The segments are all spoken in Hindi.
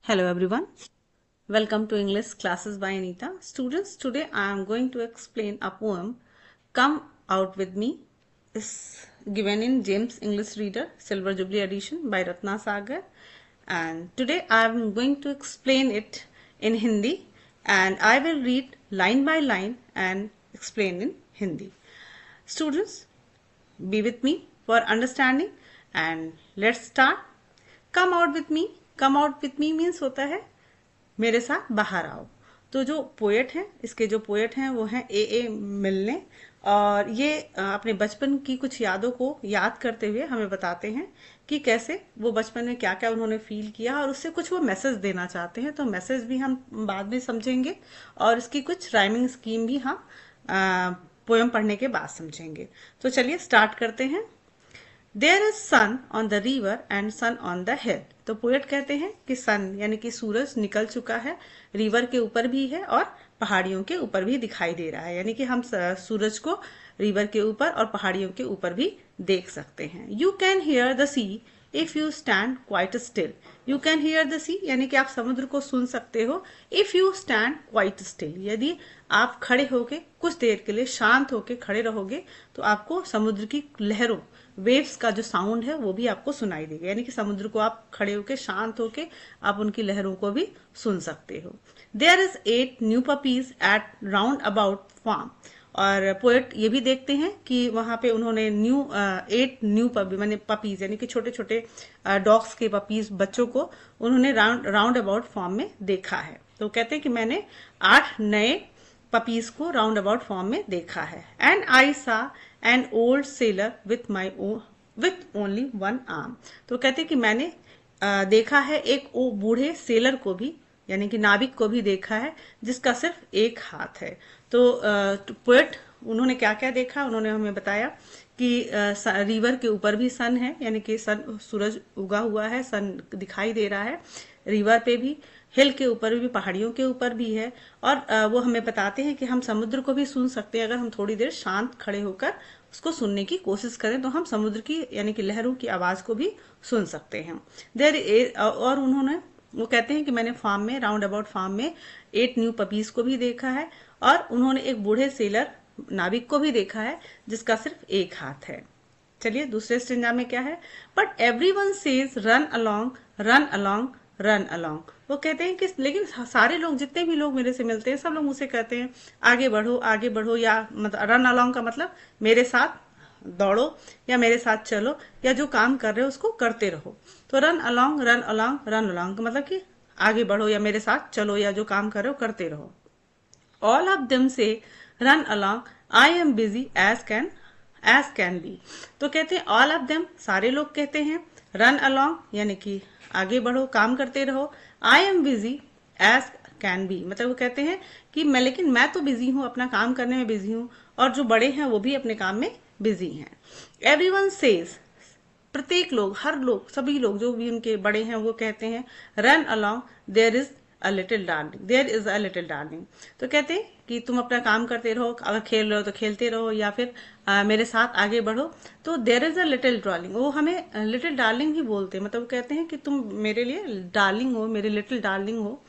Hello everyone, welcome to English classes by Anita. Students, today I am going to explain a poem Come Out With Me. Is given in James English Reader Silver Jubilee Edition by Ratna Sagar, and today I am going to explain it in Hindi, and I will read line by line and explain in Hindi. Students, be with me for understanding and let's start. Come out with me, come out with me means होता है मेरे साथ बाहर आओ। तो जो पोएट हैं, इसके जो पोएट हैं वो हैं ए मिल ने, और ये अपने बचपन की कुछ यादों को याद करते हुए हमें बताते हैं कि कैसे वो बचपन में क्या क्या उन्होंने फील किया और उससे कुछ वो मैसेज देना चाहते हैं। तो मैसेज भी हम बाद में समझेंगे और इसकी कुछ राइमिंग स्कीम भी हम पोएम पढ़ने के बाद समझेंगे। तो चलिए स्टार्ट करते हैं। There is sun on the river and sun on the hill. तो पोएट कहते हैं कि सन यानी कि सूरज निकल चुका है, रिवर के ऊपर भी है और पहाड़ियों के ऊपर भी दिखाई दे रहा है, यानी कि हम सूरज को रिवर के ऊपर और पहाड़ियों के ऊपर भी देख सकते हैं। You can hear the sea if you stand quite still. You can hear the sea यानी कि आप समुद्र को सुन सकते हो। If you stand quite still, यदि आप खड़े होके कुछ देर के लिए शांत होके खड़े रहोगे तो आपको समुद्र की लहरों, वेव्स का जो साउंड है वो भी आपको सुनाई देगा, यानी कि समुद्र को आप खड़े होके शांत होके आप उनकी लहरों को भी सुन सकते हो। There is 8 new puppies at round about farm. और पोएट ये भी देखते हैं कि वहां पे उन्होंने 8 न्यू माने पपीज यानी कि छोटे छोटे डॉग्स के पपीज बच्चों को उन्होंने राउंड अबाउट फॉर्म में देखा है। तो कहते हैं कि मैंने 8 नए पपीज को राउंड अबाउट फॉर्म में देखा है। एंड आई सा an old seller with only 1 arm. तो कहते हैं कि मैंने देखा है एक बूढ़े सेलर को भी, यानी कि नाविक को भी देखा है जिसका सिर्फ एक हाथ है। तो पोएट उन्होंने क्या क्या देखा, उन्होंने हमें बताया कि रिवर के ऊपर भी सन है, यानी कि सन सूरज उगा हुआ है, सन दिखाई दे रहा है रिवर पे भी, हिल के ऊपर भी, पहाड़ियों के ऊपर भी है। और वो हमें बताते हैं कि हम समुद्र को भी सुन सकते हैं, अगर हम थोड़ी देर शांत खड़े होकर उसको सुनने की कोशिश करें तो हम समुद्र की यानी कि लहरों की आवाज को भी सुन सकते हैं। और उन्होंने वो कहते हैं कि मैंने फार्म में, राउंड अबाउट फार्म में 8 न्यू पपीज को भी देखा है और उन्होंने एक बूढ़े सेलर नाविक को भी देखा है जिसका सिर्फ एक हाथ है। चलिए दूसरे स्टेंजा में क्या है। But everyone says run along, run along, run along. वो कहते हैं कि लेकिन सारे लोग, जितने भी लोग मेरे से मिलते हैं, सब लोग मुझसे कहते हैं आगे बढ़ो आगे बढ़ो, या मतलब रन अलोंग का मतलब मेरे साथ दौड़ो या मेरे साथ चलो या जो काम कर रहे हो उसको करते रहो। तो run along, run along, run along का मतलब कि आगे बढ़ो या मेरे साथ चलो या जो काम कर रहे हो करते रहो। All of them say run along, I am busy as can be. तो कहते हैं ऑल ऑफ देम, सारे लोग कहते हैं, रन अलोंग यानी कि आगे बढ़ो, काम करते रहो, I am busy as can be मतलब वो कहते हैं कि मैं तो बिजी हूं, अपना काम करने में बिजी हूं, और जो बड़े हैं वो भी अपने काम में बिजी हैं। एवरीवन सेज, प्रत्येक लोग, हर लोग, सभी लोग जो भी उनके बड़े हैं वो कहते हैं run along, there is a little darling, there is a little darling. तो कहते हैं कि तुम अपना काम करते रहो, अगर खेल रहे हो तो खेलते रहो या फिर मेरे साथ आगे बढ़ो। तो there is a little darling, वो हमें लिटिल डार्लिंग ही बोलते हैं, मतलब वो कहते हैं कि तुम मेरे लिए डार्लिंग हो, मेरे लिटिल डार्लिंग हो।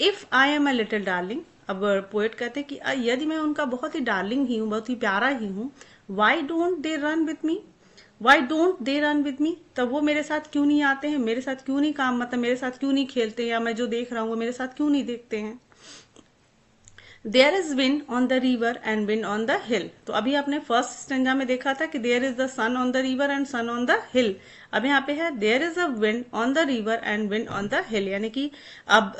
If I am a little darling, अब पोएट कहते हैं कि यदि मैं उनका बहुत ही डार्लिंग ही हूँ, बहुत ही प्यारा ही हूँ, why don't they run with me, why don't they run with me, तब वो मेरे साथ क्यों नहीं आते हैं, मेरे साथ क्यों नहीं काम, मतलब मेरे साथ क्यों नहीं खेलते, या मैं जो देख रहा हूँ वो मेरे साथ क्यों नहीं देखते हैं। There is wind on the river and wind on the hill. तो अभी आपने फर्स्ट स्टेंजा में देखा था कि there is the sun on the river and sun on the hill. अब यहाँ पे है there is a wind on the river and wind on the hill, यानी कि अब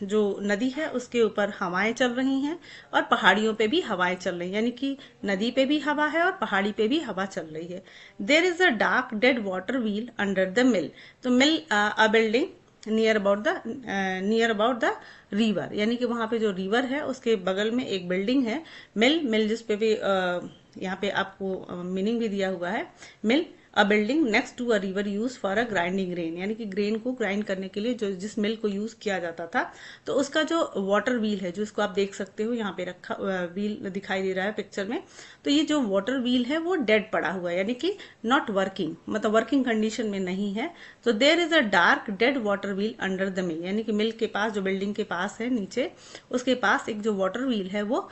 जो नदी है उसके ऊपर हवाएं चल रही हैं और पहाड़ियों पे भी हवाएं चल रही हैं, यानी कि नदी पे भी हवा है और पहाड़ी पे भी हवा चल रही है। There is a dark dead water wheel under the mill. तो mill a building near about the river, यानी कि वहां पे जो रिवर है उसके बगल में एक बिल्डिंग है, मिल जिस पे भी यहाँ पे आपको मीनिंग भी दिया हुआ है, mill a building next to a river use for a grinding grain, यानी कि ग्रेन को ग्राइंड करने के लिए जो जिस मिल को यूज किया जाता था, तो उसका जो वाटर व्हील है, जो इसको आप देख सकते हो यहाँ पे रखा व्हील दिखाई दे रहा है पिक्चर में, तो ये जो वाटर व्हील है वो डेड पड़ा हुआ है, यानी कि नॉट वर्किंग, मतलब वर्किंग कंडीशन में नहीं है। तो there is a dark dead water wheel under the mill, यानी कि मिल के पास, जो बिल्डिंग के पास है नीचे, उसके पास एक जो वाटर व्हील है वो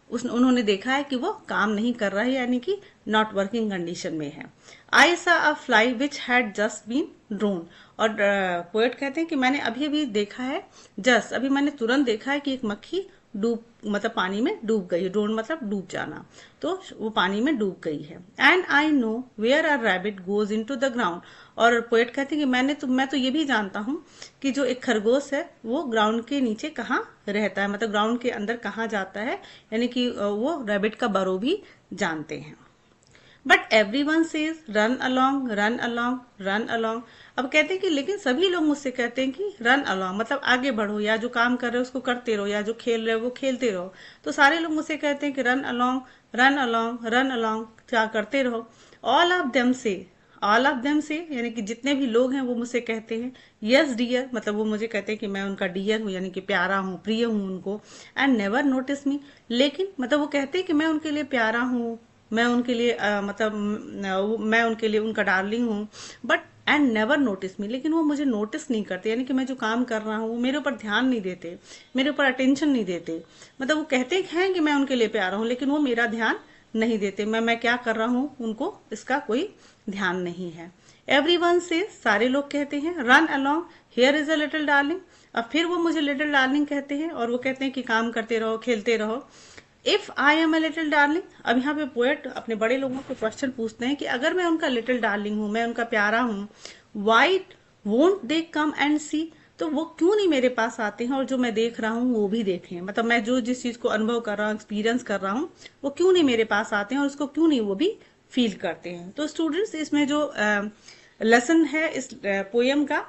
उन्होंने देखा है कि वो काम नहीं कर रहा है, यानी कि नॉट वर्किंग कंडीशन में है। I saw a fly which had just been drowned, और पोएट कहते हैं कि मैंने अभी अभी देखा है, जस्ट अभी मैंने तुरंत देखा है कि एक मक्खी डूब, मतलब पानी में डूब गई, ड्रोन मतलब डूब जाना, तो वो पानी में डूब गई है। And I know where a rabbit goes into the ground, और पोएट कहते हैं कि मैं तो ये भी जानता हूं कि जो एक खरगोश है वो ग्राउंड के नीचे कहाँ रहता है, मतलब ग्राउंड के अंदर कहाँ जाता है, यानी कि वो रैबिट का बरो भी जानते हैं। But every one says run along run along run along. अब कहते हैं कि लेकिन सभी लोग मुझसे कहते हैं कि रन अलॉन्ग मतलब आगे बढ़ो, या जो काम कर रहे हो उसको करते रहो, या जो खेल रहे हो वो खेलते रहो। तो सारे लोग मुझसे कहते हैं कि run along run along run along, क्या करते रहो। ऑल ऑफ देम से यानी कि जितने भी लोग हैं वो मुझसे कहते हैं यस डियर, मतलब वो मुझे कहते हैं कि मैं उनका डियर हूँ, यानी कि प्यारा हूँ, प्रिय हूँ उनको। एंड नेवर नोटिस मी, लेकिन मतलब वो कहते हैं कि मैं उनके लिए प्यारा हूँ, मैं उनके लिए मैं उनके लिए उनका डार्लिंग हूँ, बट एंड नेवर नोटिस मी, लेकिन वो मुझे नोटिस नहीं करते, यानी कि मैं जो काम कर रहा हूँ वो मेरे ऊपर ध्यान नहीं देते, मेरे ऊपर अटेंशन नहीं देते। मतलब वो कहते हैं कि मैं उनके लिए प्यारा हूँ, लेकिन वो मेरा ध्यान नहीं देते, मैं क्या कर रहा हूँ उनको इसका कोई ध्यान नहीं है। एवरीवन से, सारे लोग कहते हैं, run along here is a little darling, अब फिर वो मुझे लिटिल डार्लिंग कहते हैं, और वो कहते हैं कि काम करते रहो, खेलते रहो। If I am a little darling, अब यहाँ पे पोएट अपने बड़े लोगों को क्वेश्चन पूछते हैं कि अगर मैं उनका लिटिल डार्लिंग हूं, मैं उनका प्यारा हूं, why won't they come and see, तो वो क्यों नहीं मेरे पास आते हैं और जो मैं देख रहा हूँ वो भी देखें, मतलब मैं जो जिस चीज को अनुभव कर रहा हूँ, एक्सपीरियंस कर रहा हूँ, वो क्यों नहीं मेरे पास आते हैं और उसको क्यों नहीं वो भी फील करते हैं। तो स्टूडेंट्स, इसमें जो लेसन है इस पोएम का,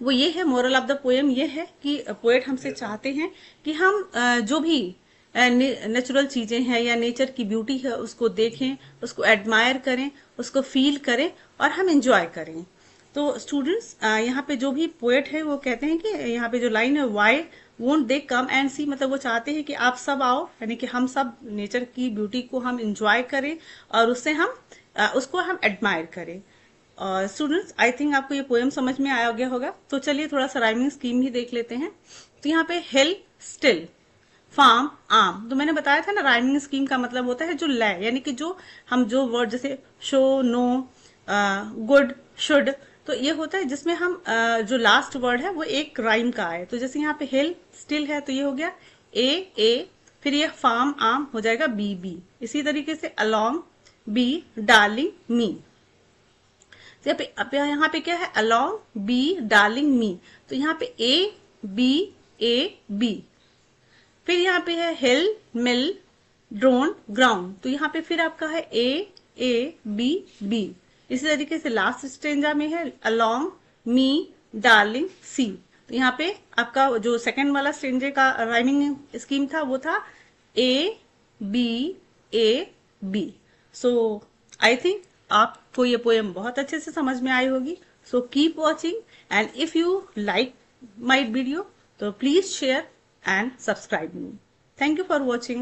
वो ये है, मोरल ऑफ द पोएम ये है कि पोएट हमसे चाहते हैं कि हम जो भी नेचुरल चीजें हैं या नेचर की ब्यूटी है उसको देखें, उसको एडमायर करें, उसको फील करें और हम एंजॉय करें। तो स्टूडेंट्स, यहाँ पे जो भी पोएट है वो कहते हैं कि यहाँ पे जो लाइन है, why won't they come and see, मतलब वो चाहते हैं कि आप सब आओ, यानी कि हम सब नेचर की ब्यूटी को हम एंजॉय करें और उससे हम उसको हम एडमायर करें। स्टूडेंट्स, आई थिंक आपको ये पोएम समझ में आया गया होगा। तो चलिए थोड़ा सा राइमिंग स्कीम भी देख लेते हैं। तो यहाँ पे हिल स्टिल फार्म आम, तो मैंने बताया था ना, राइमिंग स्कीम का मतलब होता है जो लय, यानी कि जो हम जो वर्ड जैसे शो, नो, गुड, शुड, तो ये होता है जिसमें हम जो लास्ट वर्ड है वो एक राइम का आए। तो जैसे यहाँ पे हिल स्टिल है तो ये हो गया ए, फिर ये फार्म आम हो जाएगा बी। इसी तरीके से अलॉन्ग बी, डार्लिंग मी। अब यहाँ पे क्या है, अलॉन्ग बी डार्लिंग मी, तो यहाँ पे ए बी। फिर यहाँ पे है हिल मिल ड्रोन ग्राउंड, तो यहाँ पे फिर आपका है ए बी। इसी तरीके से लास्ट स्टेंजा में है अलॉन्ग मी डार्लिंग सी, तो यहाँ पे आपका जो सेकंड वाला स्टेंजे का राइमिंग स्कीम था वो था A B. So I think आपको ये पोएम बहुत अच्छे से समझ में आई होगी। So keep watching, and if you like my video तो please share and subscribe me. Thank you for watching.